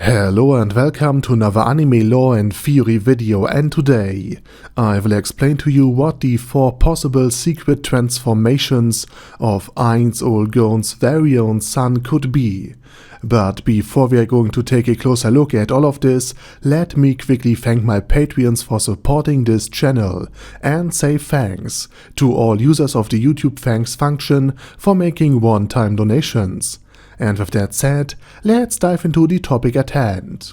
Hello and welcome to another anime lore and theory video, and today I will explain to you what the 4 possible secret transformations of Ainz Ooal's very own son could be. But before we are going to take a closer look at all of this, let me quickly thank my Patreons for supporting this channel and say thanks to all users of the YouTube thanks function for making one-time donations. And with that said, let's dive into the topic at hand.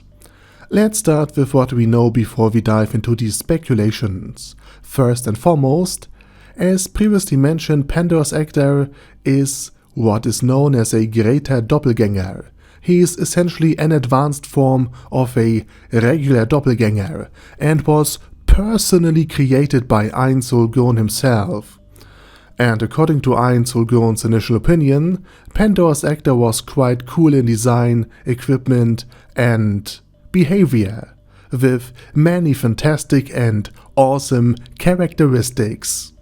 Let's start with what we know before we dive into the speculations. First and foremost, as previously mentioned, Pandoras Actor is what is known as a greater doppelganger. He is essentially an advanced form of a regular doppelganger and was personally created by Ainz Ooal himself. And according to Ainz Ooal's initial opinion, Pandoras Actor was quite cool in design, equipment and behavior, with many fantastic and awesome characteristics.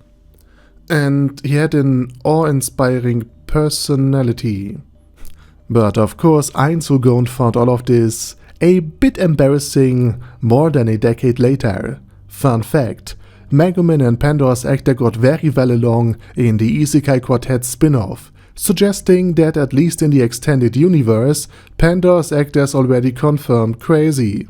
And he had an awe-inspiring personality. But of course Ainz Ooal found all of this a bit embarrassing more than a decade later. Fun fact: Megumin and Pandoras Actor got very well along in the Isekai Quartet spin-off, suggesting that at least in the extended universe, Pandoras Actor is already confirmed crazy.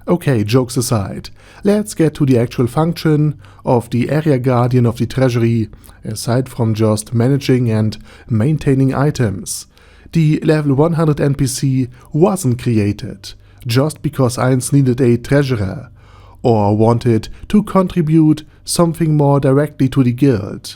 Okay, jokes aside, let's get to the actual function of the Area Guardian of the Treasury, aside from just managing and maintaining items. The level 100 NPC wasn't created just because Ainz needed a treasurer, or wanted to contribute something more directly to the guild.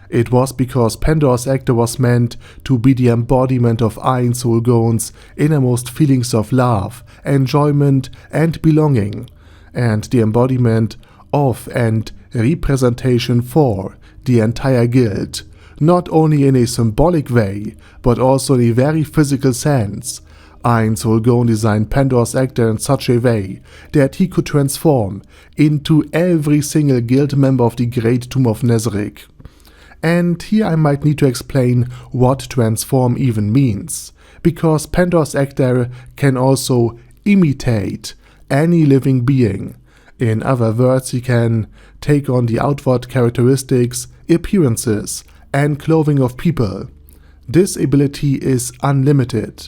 It was because Pandoras Actor was meant to be the embodiment of Ainz Ooal's innermost feelings of love, enjoyment and belonging, and the embodiment of and representation for the entire guild, not only in a symbolic way, but also in a very physical sense. Ainz Ooal designed Pandoras Actor in such a way that he could transform into every single guild member of the Great Tomb of Nezarec. And here I might need to explain what transform even means, because Pandoras Actor can also imitate any living being. In other words, he can take on the outward characteristics, appearances, and clothing of people. This ability is unlimited.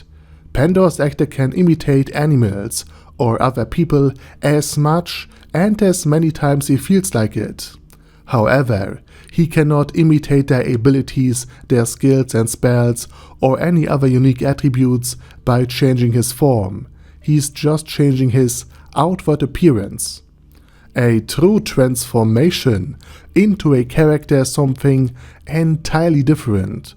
Pandoras Actor can imitate animals or other people as much and as many times he feels like it. However, he cannot imitate their abilities, their skills and spells, or any other unique attributes by changing his form. He's just changing his outward appearance. A true transformation into a character is something entirely different.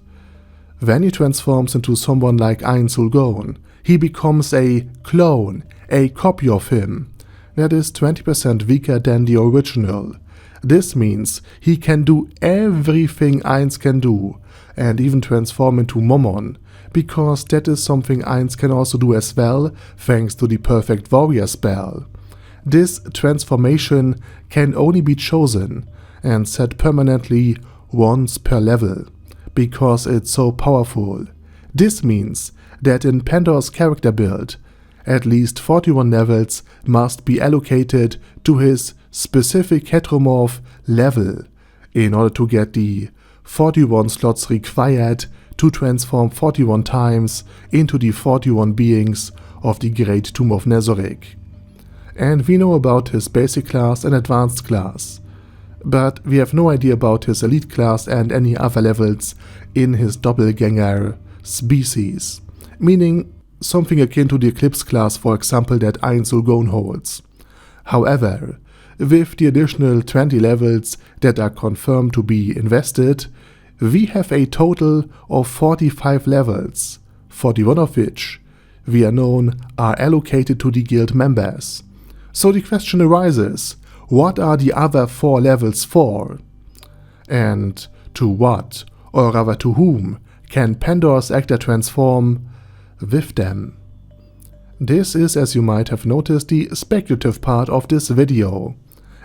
When he transforms into someone like Ainz Ooal, he becomes a clone, a copy of him, that is 20% weaker than the original. This means he can do everything Ainz can do, and even transform into Momon, because that is something Ainz can also do as well, thanks to the Perfect Warrior spell. This transformation can only be chosen and set permanently once per level, because it's so powerful. This means that in Pandora's character build, at least 41 levels must be allocated to his specific heteromorph level in order to get the 41 slots required to transform 41 times into the 41 beings of the Great Tomb of Nezarec. And we know about his basic class and advanced class, but we have no idea about his elite class and any other levels in his doppelganger species, meaning something akin to the Eclipse class, for example, that Ainz Ooal holds. However, with the additional 20 levels that are confirmed to be invested, we have a total of 45 levels, 41 of which we are known are allocated to the guild members. So the question arises, what are the other 4 levels for? And to what, or rather to whom, can Pandoras Actor transform with them? This is, as you might have noticed, the speculative part of this video,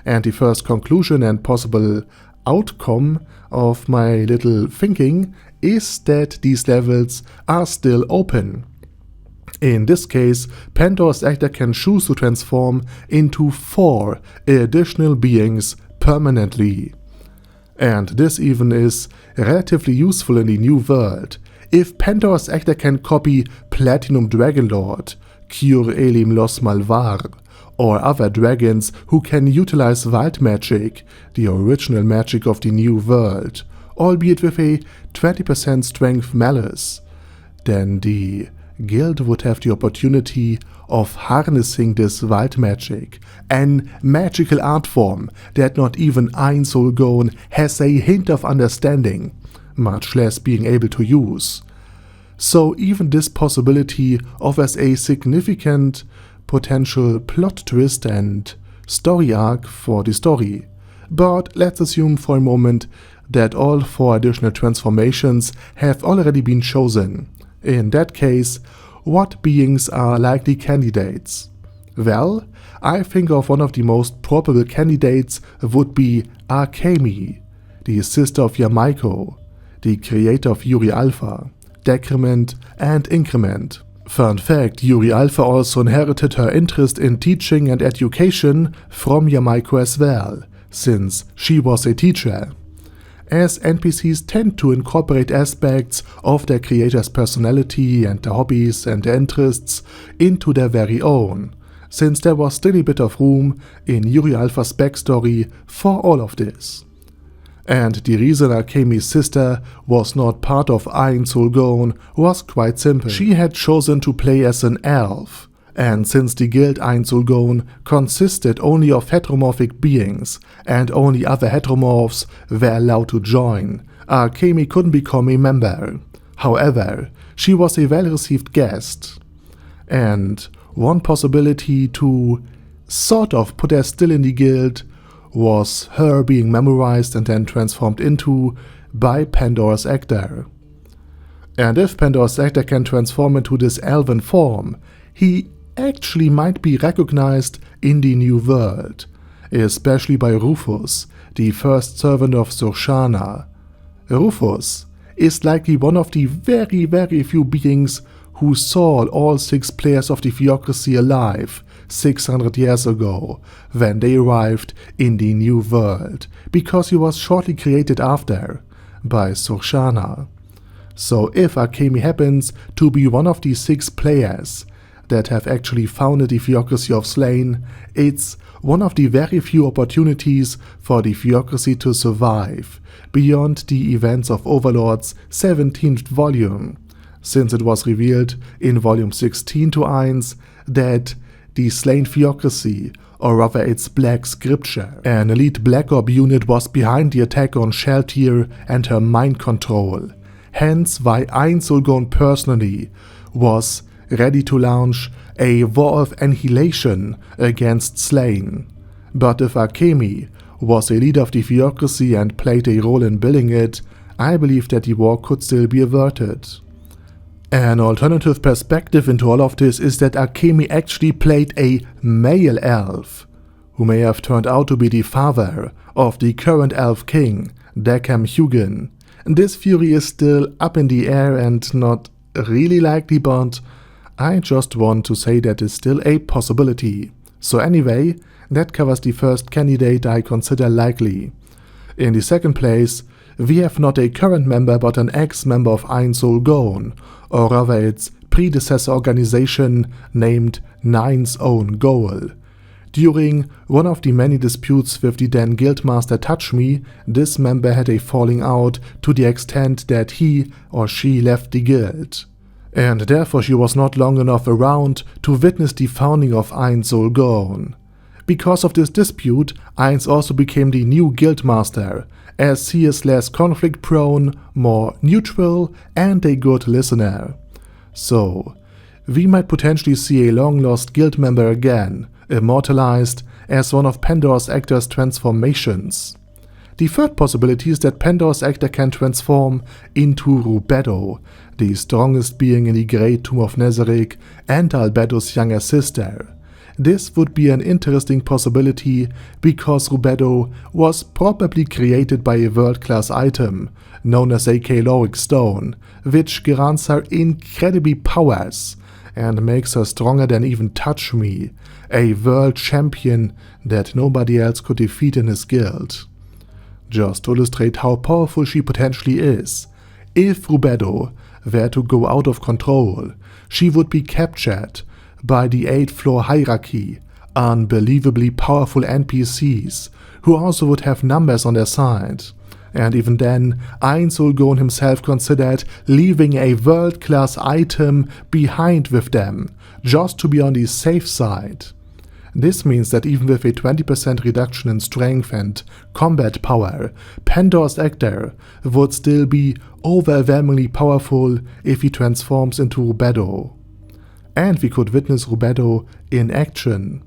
and the first conclusion and possible outcome of my little thinking is that these levels are still open. In this case, Pandoras Actor can choose to transform into 4 additional beings permanently. And this even is relatively useful in the new world. If Pandoras Actor can copy Platinum Dragonlord, Cure Elim Los Malvar, or other dragons who can utilize wild magic, the original magic of the new world, albeit with a 20% strength malice, then the guild would have the opportunity of harnessing this wild magic, an magical art form that not even Ainz Ooal has a hint of understanding, much less being able to use. So even this possibility offers a significant potential plot twist and story arc for the story. But let's assume for a moment that all 4 additional transformations have already been chosen. In that case, what beings are likely candidates? Well, I think of one of the most probable candidates would be Akemi, the sister of Yamaiko, the creator of Yuri Alpha, Decrement and Increment. Fun fact, Yuri Alpha also inherited her interest in teaching and education from Yamaiko as well, since she was a teacher. As NPCs tend to incorporate aspects of their creator's personality and their hobbies and their interests into their very own, since there was still a bit of room in Yuri Alpha's backstory for all of this. And the reason Akemi's sister was not part of Ainz Ooal was quite simple. She had chosen to play as an elf, and since the guild Ainz Ooal consisted only of heteromorphic beings, and only other heteromorphs were allowed to join, Akemi couldn't become a member. However, she was a well-received guest. And one possibility to sort of put her still in the guild was her being memorized and then transformed into by Pandoras Actor. And if Pandoras Actor can transform into this elven form, he actually might be recognized in the new world, especially by Rufus, the first servant of Sorshana. Rufus is likely one of the very few beings who saw all 6 players of the Theocracy alive 600 years ago when they arrived in the new world, because he was shortly created after by Sorshana. So if Akemi happens to be one of the 6 players that have actually founded the Theocracy of Slain, it's one of the very few opportunities for the Theocracy to survive beyond the events of Overlord's 17th volume, since it was revealed in volume 16 to Ainz that the Slain Theocracy, or rather its Black Scripture, an elite Black Orb unit, was behind the attack on Sheltier and her mind control, hence why Ainz Ooal personally was ready to launch a war of annihilation against Slain. But if Akemi was a leader of the Theocracy and played a role in building it, I believe that the war could still be averted. An alternative perspective into all of this is that Akemi actually played a male elf, who may have turned out to be the father of the current elf king, Decam Hugin. This theory is still up in the air and not really likely, but I just want to say that it's still a possibility. So anyway, that covers the first candidate I consider likely. In the second place, we have not a current member but an ex-member of Ainz Ooal, or rather its predecessor organization named Ainz Ooal. During one of the many disputes with the then Guildmaster Touchme, this member had a falling out to the extent that he or she left the guild. And therefore she was not long enough around to witness the founding of Ainz Ooal. Because of this dispute, Ainz also became the new Guildmaster, as he is less conflict-prone, more neutral, and a good listener. So, we might potentially see a long-lost guild member again, immortalized as one of Pandoras Actor's transformations. The third possibility is that Pandoras Actor can transform into Rubetto, the strongest being in the Great Tomb of Nezeric and Albeto's younger sister. This would be an interesting possibility because Rubetto was probably created by a world-class item known as a caloric stone, which grants her incredible powers, and makes her stronger than even Touch Me, a world champion that nobody else could defeat in his guild. Just to illustrate how powerful she potentially is, if Retto were to go out of control, she would be captured by the 8th floor hierarchy, unbelievably powerful NPCs who also would have numbers on their side. And even then, Ainz Ooal himself considered leaving a world-class item behind with them, just to be on the safe side. This means that even with a 20% reduction in strength and combat power, Pandoras Actor would still be overwhelmingly powerful if he transforms into Retto. And we could witness Retto in action,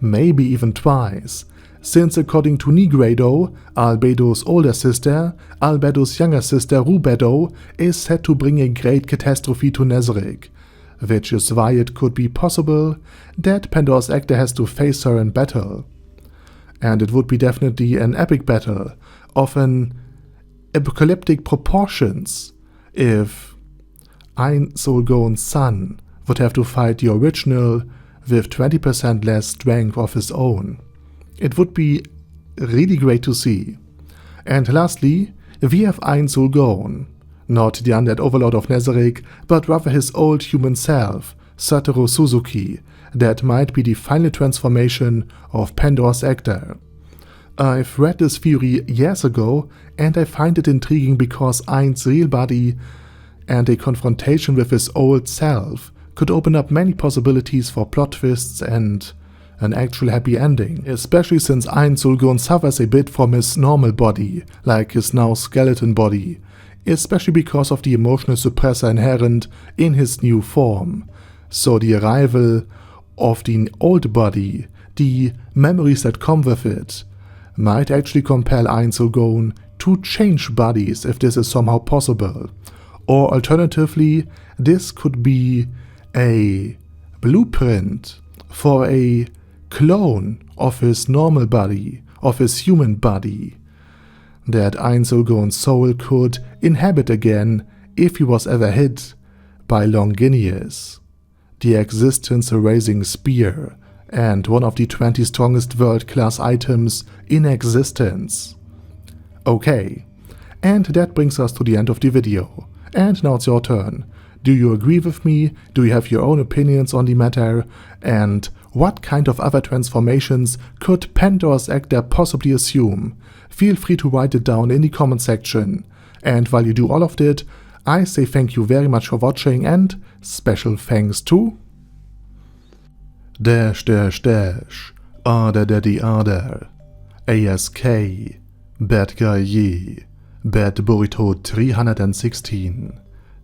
maybe even twice, since according to Negredo, Albedo's older sister, Albedo's younger sister Retto is set to bring a great catastrophe to Nezarec, which is why it could be possible that Pandoras Actor has to face her in battle. And it would be definitely an epic battle of an apocalyptic proportions if Ainz Ooal's son would have to fight the original with 20% less strength of his own. It would be really great to see. And lastly, we have Ainz Ooal, not the undead overlord of Nezarec, but rather his old human self, Satoru Suzuki, that might be the final transformation of Pandoras Actor. I've read this theory years ago, and I find it intriguing because Ainz's real body and a confrontation with his old self could open up many possibilities for plot twists and an actual happy ending, especially since Ainz Ooal suffers a bit from his normal body, like his now skeleton body, especially because of the emotional suppressor inherent in his new form. So the arrival of the old body, the memories that come with it, might actually compel Ainz Ooal to change bodies if this is somehow possible. Or alternatively, this could be a blueprint for a clone of his normal body, of his human body, that Ainz Ooal's soul could inhabit again if he was ever hit by Longinus, the existence-erasing spear and one of the 20 strongest world-class items in existence. Okay, and that brings us to the end of the video, and now it's your turn. Do you agree with me? Do you have your own opinions on the matter? And what kind of other transformations could Pandoras Actor possibly assume? Feel free to write it down in the comment section. And while you do all of that, I say thank you very much for watching, and special thanks to Arder Daddy Arder, ASK, Bad Guy Ye, Bad Burrito 316,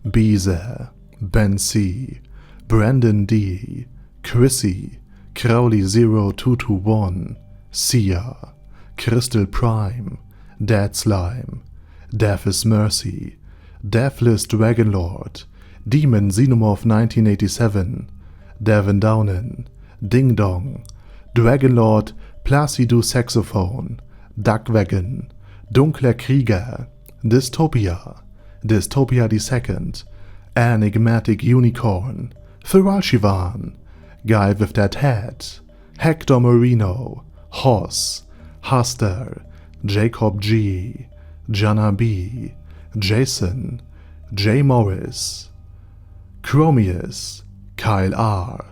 Beezer, Ben C, Brandon D, Chrissy, Crowley 0221, Sia, Crystal Prime, Dead Slime, Death is Mercy, Deathless Dragonlord, Demon Xenomorph 1987, Devin Downen, Ding Dong, Dragonlord Placido Saxophone, Duckwagon, Dunkler Krieger, Dystopia, Dystopia II, Enigmatic Unicorn, Feralshivan, Guy with That Hat, Hector Marino, Hoss, Huster, Jacob G, Jana B, Jason, J. Morris, Chromius, Kyle R,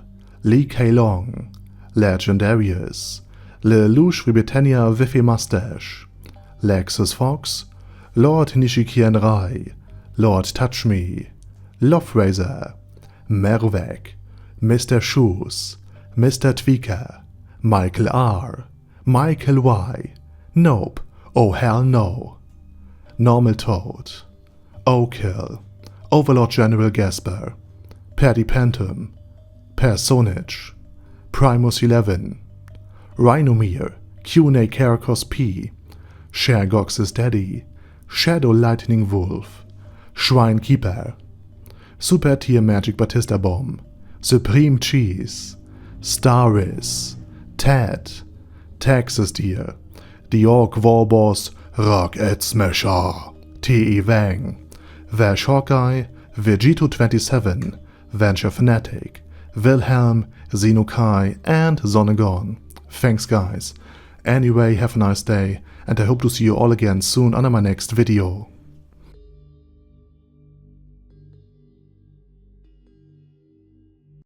Lee K. Long, Legendarius, Lelouch Britannia Viffy Mustache, Lexus Fox, Lord Nishikian Rai, Lord Touch Me, Loverazor, Mervek, Mr. Shoes, Mr. Tweaker, Michael R, Michael Y, Nope, Oh Hell No, Normal Toad, O'Kill, Overlord General Gasper, Paddy Pantum, Personage, Primus 11, Rhinomere, Q&A Caracos P, Shergox's Daddy, Shadow Lightning Wolf, Shrine Keeper, Super Tier Magic Batista Bomb, Supreme Cheese, Staris, Ted, Texas Deer, The Orc Warboss, Rocket Smasher, T.E. Wang, Vash Hawkeye, Vegito 27, Venture Fanatic, Wilhelm, Xenokai, and Sonnegon. Thanks guys. Anyway, have a nice day, and I hope to see you all again soon under my next video.